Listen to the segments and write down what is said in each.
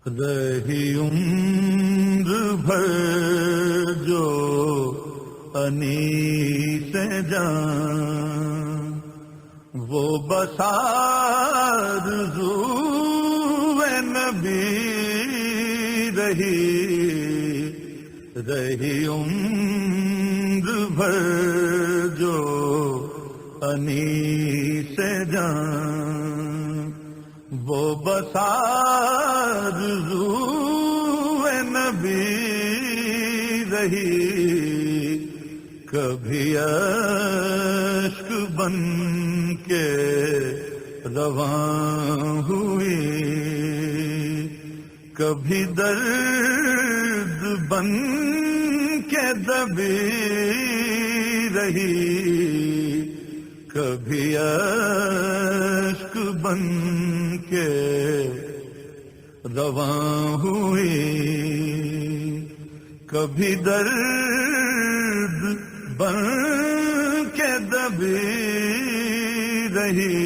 رہی عمر بھر جو انیس جان، وہ بسارزوئے نبی رہی عمر بھر جو انیس جان، وہ بسارزوئے نبی رہی، کبھی اشک بن کے رواں ہوئی، کبھی درد بن کے دبی رہی، کبھی اشک بن کے رواں ہوئی، کبھی درد بن کے دبی رہی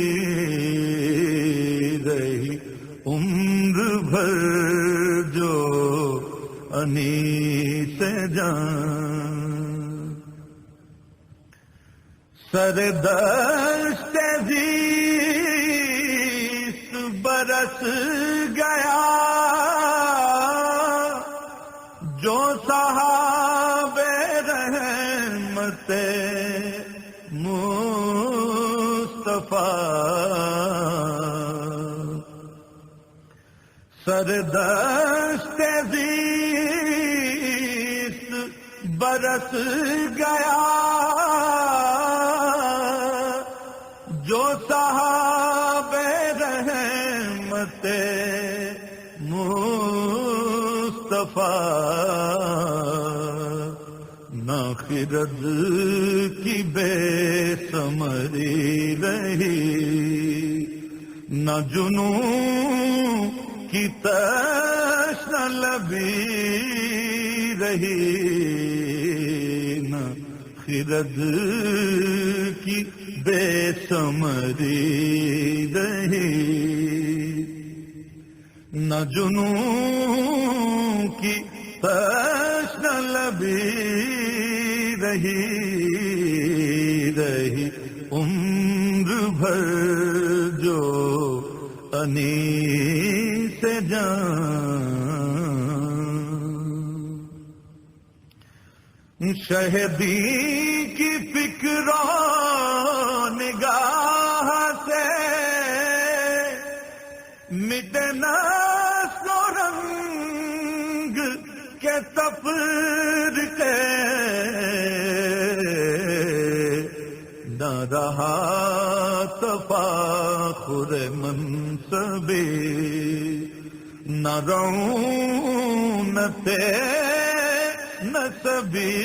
عمر بھر جو انیس جان، سر دشت زیست برس گیا جو صحاب رحمت مصطفیٰ، سر دشت زیست برس گیا جو صحاب رحمت مصطفیٰ، نہ خرد کی بے ثمری رہی، نہ جنوں کی تشنہ لبی رہی، نہ خرد کی بے ثمری رہی، نہ جنوں کی تشنہ لبی رہی عمر بھر جو انیس جان، شہدی کی فکر و نگاہ سے مٹے نسل و رنگ کے تفرقے، نہ رہا تفاخر منصبی، نہ رعونت نسبی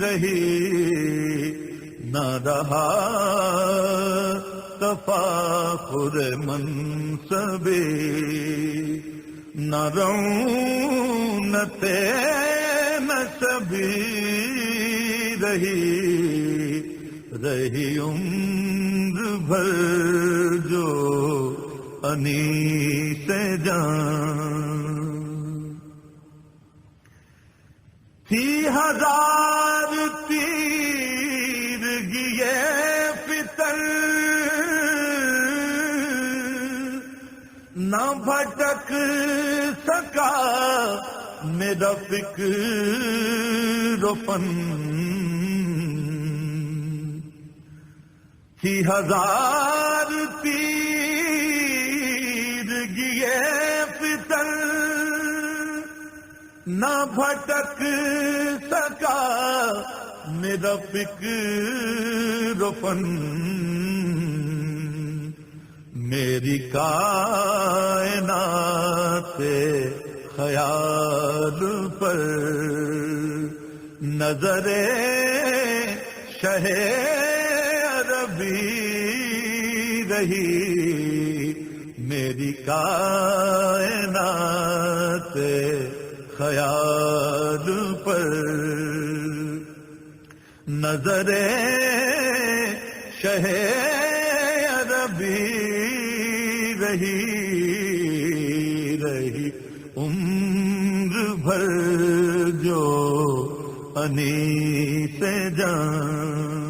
رہی، نہ رہا تفاخر منصبی، نہ رعونت نسبی رہی عمر بھر جو انیس جان، تھی ہزار تیرگی فطر نہ بھٹک سکا میرا فکر و فن، تھی ہزار تیرگی فطر نہ بھٹک سکا میرا فکر و فن، میری کائنات خیال پر نظر شہ عربی رہی، میری کائنات خیال پر نظر شہ عربی رہی رہی عمر بھر جو انیس جان